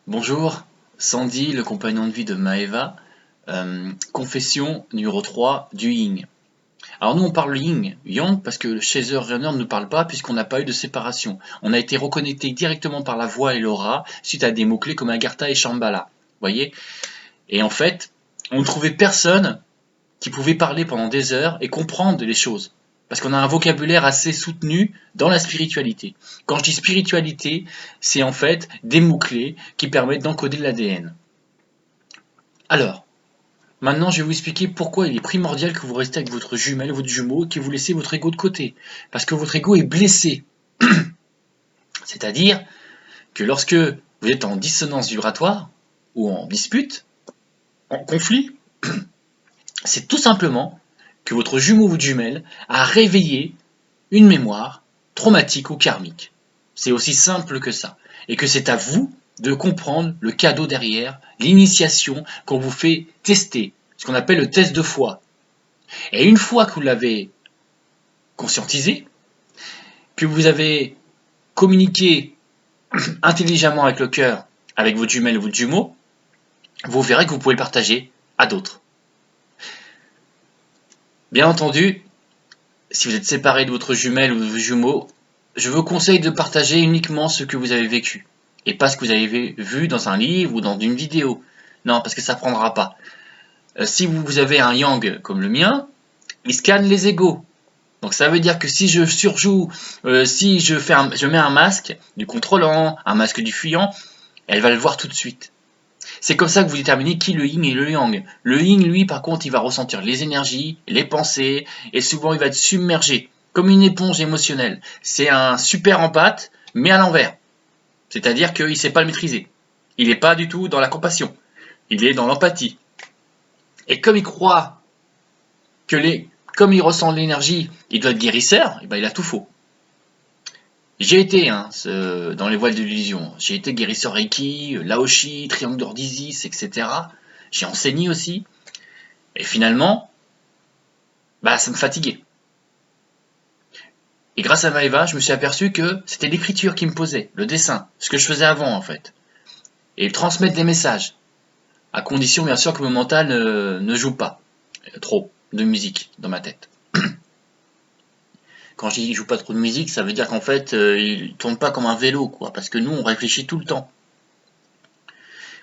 Bonjour, Sandy, le compagnon de vie de Maeva. Confession numéro 3 du Yin. Alors nous on parle Yin, Yang parce que chez The Runner ne nous parle pas puisqu'on n'a pas eu de séparation. On a été reconnecté directement par la voix et l'aura suite à des mots-clés comme Agartha et Shambhala. Voyez. Et en fait, on ne trouvait personne qui pouvait parler pendant des heures et comprendre les choses. Parce qu'on a un vocabulaire assez soutenu dans la spiritualité. Quand je dis spiritualité, c'est en fait des mots-clés qui permettent d'encoder l'ADN. Alors, maintenant je vais vous expliquer pourquoi il est primordial que vous restez avec votre jumelle, votre jumeau, et que vous laissez votre ego de côté. Parce que votre ego est blessé. C'est-à-dire que lorsque vous êtes en dissonance vibratoire, ou en dispute, en conflit, c'est tout simplement que votre jumeau ou votre jumelle a réveillé une mémoire traumatique ou karmique. C'est aussi simple que ça. Et que c'est à vous de comprendre le cadeau derrière, l'initiation qu'on vous fait tester, ce qu'on appelle le test de foi. Et une fois que vous l'avez conscientisé, que vous avez communiqué intelligemment avec le cœur, avec votre jumelle ou votre jumeau, vous verrez que vous pouvez le partager à d'autres. Bien entendu, si vous êtes séparé de votre jumelle ou de vos jumeaux, je vous conseille de partager uniquement ce que vous avez vécu, et pas ce que vous avez vu dans un livre ou dans une vidéo. Non, parce que ça ne prendra pas. Si vous avez un yang comme le mien, il scanne les égos. Donc ça veut dire que si je surjoue, si je mets un masque du contrôlant, un masque du fuyant, elle va le voir tout de suite. C'est comme ça que vous déterminez qui le yin et le yang. Le yin, lui, par contre, il va ressentir les énergies, les pensées, et souvent il va être submergé, comme une éponge émotionnelle. C'est un super empathe, mais à l'envers. C'est-à-dire qu'il ne sait pas le maîtriser. Il n'est pas du tout dans la compassion. Il est dans l'empathie. Et comme il croit comme il ressent l'énergie, il doit être guérisseur, et ben il a tout faux. J'ai été dans les voiles de l'illusion. J'ai été guérisseur Reiki, Laoshi, triangle d'or d'Isis, etc. J'ai enseigné aussi. Et finalement, ça me fatiguait. Et grâce à Maeva, je me suis aperçu que c'était l'écriture qui me posait, le dessin, ce que je faisais avant en fait. Et transmettre des messages, à condition bien sûr que mon mental ne joue pas trop de musique dans ma tête. Quand je dis qu'il joue pas trop de musique, ça veut dire qu'en fait, il tourne pas comme un vélo, quoi. Parce que nous, on réfléchit tout le temps.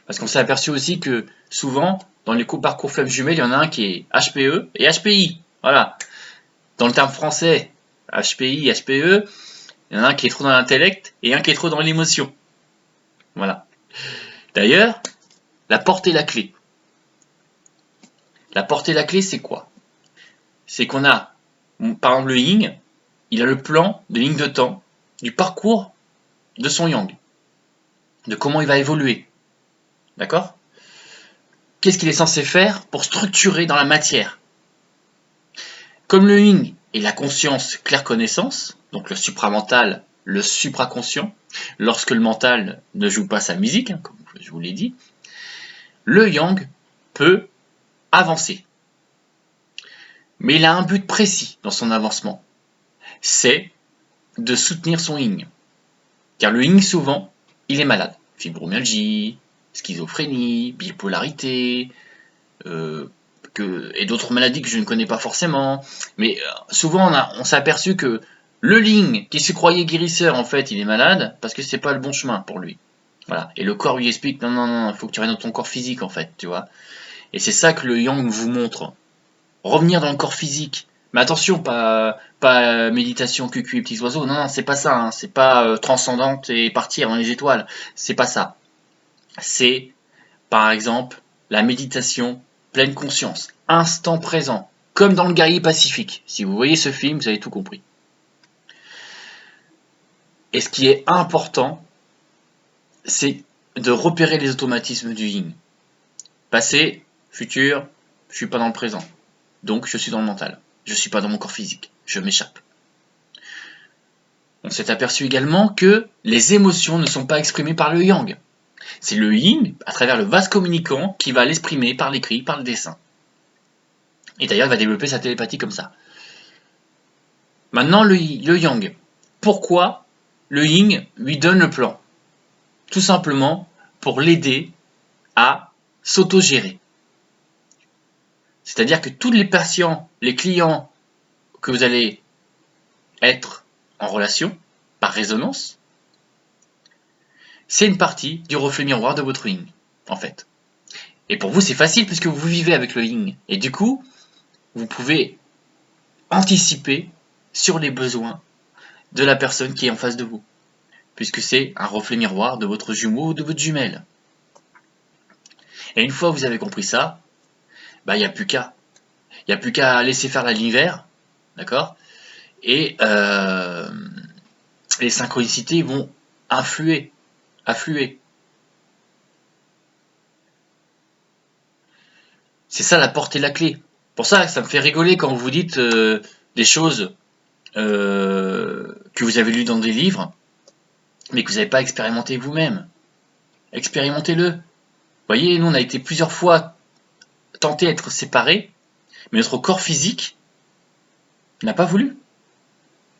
Parce qu'on s'est aperçu aussi que souvent, dans les parcours flammes jumelles, il y en a un qui est HPE et HPI. Voilà. Dans le terme français, HPI, HPE, il y en a un qui est trop dans l'intellect et un qui est trop dans l'émotion. Voilà. D'ailleurs, la porte et la clé. La porte et la clé, c'est quoi? C'est qu'on a, par exemple, le yin, il a le plan de ligne de temps, du parcours de son yang, de comment il va évoluer. D'accord? Qu'est-ce qu'il est censé faire pour structurer dans la matière? Comme le yin est la conscience claire connaissance, donc le supramental, le supraconscient, lorsque le mental ne joue pas sa musique, comme je vous l'ai dit, le yang peut avancer. Mais il a un but précis dans son avancement, c'est de soutenir son yin. Car le yin, souvent, il est malade. Fibromyalgie, schizophrénie, bipolarité, et d'autres maladies que je ne connais pas forcément. Mais souvent, on s'est aperçu que le yin, qui se croyait guérisseur, en fait, il est malade parce que c'est pas le bon chemin pour lui. Voilà. Et le corps lui explique, non, non, non, il faut que tu restes dans ton corps physique, en fait, tu vois. Et c'est ça que le yang vous montre. Revenir dans le corps physique. Mais attention, pas méditation, cucu et petits oiseaux. Non, non, c'est pas ça. Hein. C'est pas transcendante et partir dans les étoiles. C'est pas ça. C'est, par exemple, la méditation pleine conscience, instant présent, comme dans le guerrier pacifique. Si vous voyez ce film, vous avez tout compris. Et ce qui est important, c'est de repérer les automatismes du yin. Passé, futur, je suis pas dans le présent. Donc je suis dans le mental. Je suis pas dans mon corps physique. Je m'échappe. On s'est aperçu également que les émotions ne sont pas exprimées par le yang. C'est le yin, à travers le vase communicant, qui va l'exprimer par l'écrit, par le dessin. Et d'ailleurs, il va développer sa télépathie comme ça. Maintenant, le yang. Pourquoi le yin lui donne le plan? Tout simplement pour l'aider à s'autogérer. C'est-à-dire que tous les patients, les clients que vous allez être en relation, par résonance, c'est une partie du reflet miroir de votre yin, en fait. Et pour vous, c'est facile puisque vous vivez avec le yin. Et du coup, vous pouvez anticiper sur les besoins de la personne qui est en face de vous, puisque c'est un reflet miroir de votre jumeau ou de votre jumelle. Et une fois que vous avez compris ça, il n'y a plus qu'à. Il n'y a plus qu'à laisser faire l'univers, d'accord? Et les synchronicités vont affluer. C'est ça la porte et la clé. Pour ça, ça me fait rigoler quand vous dites des choses que vous avez lues dans des livres, mais que vous n'avez pas expérimenté vous-même. Expérimentez-le. Vous voyez, nous on a été plusieurs fois tentés d'être séparés, mais notre corps physique n'a pas voulu.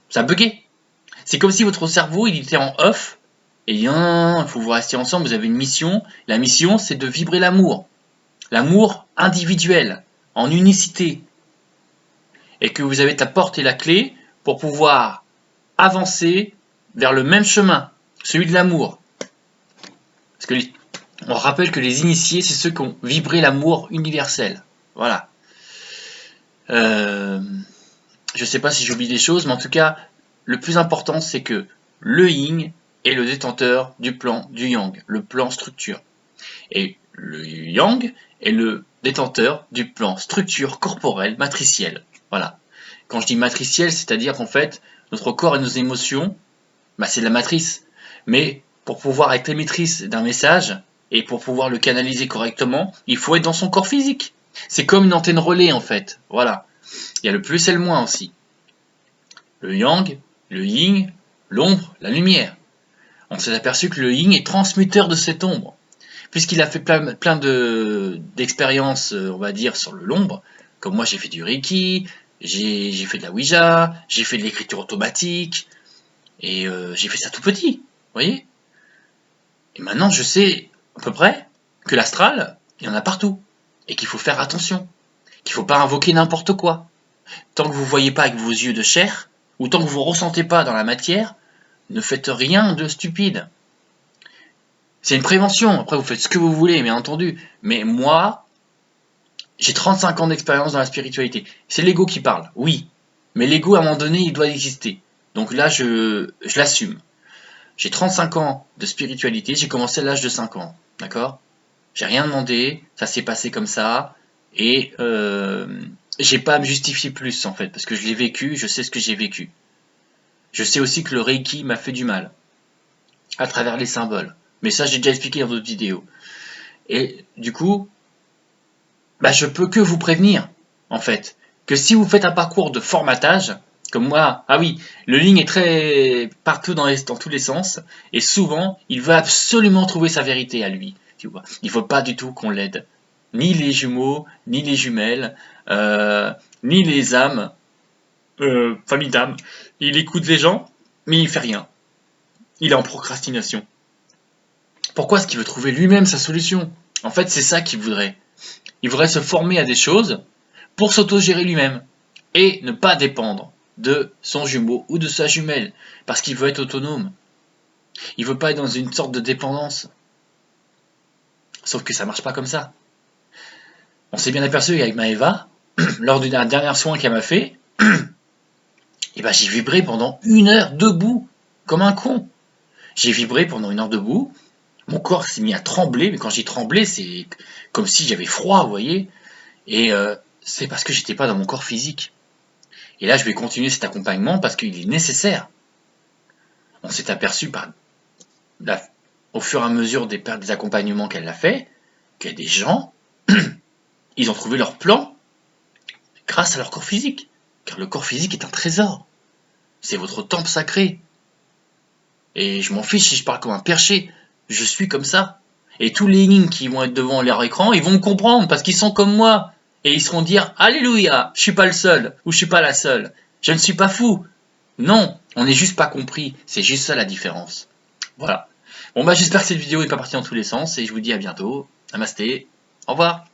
Ça a bugué. C'est comme si votre cerveau il était en off, et il faut vous rester ensemble, vous avez une mission. La mission, c'est de vibrer l'amour. L'amour individuel, en unicité. Et que vous avez la porte et la clé pour pouvoir avancer vers le même chemin, celui de l'amour. Parce que on rappelle que les initiés, c'est ceux qui ont vibré l'amour universel. Voilà. Je ne sais pas si j'oublie des choses, mais en tout cas, le plus important, c'est que le yin est le détenteur du plan du yang, le plan structure. Et le yang est le détenteur du plan structure corporelle matricielle. Voilà. Quand je dis matricielle, c'est-à-dire qu'en fait, notre corps et nos émotions, c'est de la matrice. Mais pour pouvoir être émettrice d'un message, et pour pouvoir le canaliser correctement, il faut être dans son corps physique. C'est comme une antenne relais en fait. Voilà. Il y a le plus et le moins aussi. Le yang, le yin, l'ombre, la lumière. On s'est aperçu que le yin est transmuteur de cette ombre. Puisqu'il a fait plein d'expériences, on va dire, sur l'ombre. Comme moi, j'ai fait du Reiki, j'ai fait de la Ouija, j'ai fait de l'écriture automatique, et j'ai fait ça tout petit, vous voyez. Et maintenant, je sais à peu près que l'astral, il y en a partout, et qu'il faut faire attention, qu'il ne faut pas invoquer n'importe quoi. Tant que vous ne voyez pas avec vos yeux de chair, ou tant que vous ne ressentez pas dans la matière, ne faites rien de stupide. C'est une prévention, après vous faites ce que vous voulez, bien entendu. Mais moi, j'ai 35 ans d'expérience dans la spiritualité. C'est l'ego qui parle, oui. Mais l'ego, à un moment donné, il doit exister. Donc là, je l'assume. J'ai 35 ans de spiritualité, j'ai commencé à l'âge de 5 ans, d'accord? J'ai rien demandé, ça s'est passé comme ça, et j'ai pas à me justifier plus, en fait, parce que je l'ai vécu, je sais ce que j'ai vécu. Je sais aussi que le Reiki m'a fait du mal, à travers les symboles. Mais ça, j'ai déjà expliqué dans d'autres vidéos. Et du coup, je peux que vous prévenir, en fait, que si vous faites un parcours de formatage, comme moi, ah oui, le yin est très partout dans tous les sens, et souvent, il veut absolument trouver sa vérité à lui. Tu vois. Il ne faut pas du tout qu'on l'aide. Ni les jumeaux, ni les jumelles, ni les âmes, famille d'âmes. Il écoute les gens, mais il fait rien. Il est en procrastination. Pourquoi est-ce qu'il veut trouver lui-même sa solution? En fait, c'est ça qu'il voudrait. Il voudrait se former à des choses pour s'autogérer lui-même et ne pas dépendre de son jumeau ou de sa jumelle parce qu'il veut être autonome. Il veut pas être dans une sorte de dépendance. Sauf que ça marche pas comme ça. On s'est bien aperçu avec Maëva, lors du dernier soin qu'elle m'a fait, j'ai vibré pendant 1 heure debout, comme un con. J'ai vibré pendant 1 heure debout, mon corps s'est mis à trembler, mais quand j'ai tremblé, c'est comme si j'avais froid, vous voyez. Et c'est parce que j'étais pas dans mon corps physique. Et là, je vais continuer cet accompagnement parce qu'il est nécessaire. On s'est aperçu au fur et à mesure des accompagnements qu'elle a fait, qu'il y a des gens, ils ont trouvé leur plan grâce à leur corps physique. Car le corps physique est un trésor. C'est votre temple sacré. Et je m'en fiche si je parle comme un perché. Je suis comme ça. Et tous les lignes qui vont être devant leur écran, ils vont me comprendre parce qu'ils sont comme moi. Et ils seront dire « Alléluia, je suis pas le seul ou je suis pas la seule. Je ne suis pas fou. » Non, on n'est juste pas compris. C'est juste ça la différence. Voilà. Bon bah j'espère que cette vidéo n'est pas partie dans tous les sens et je vous dis à bientôt. Namasté, au revoir.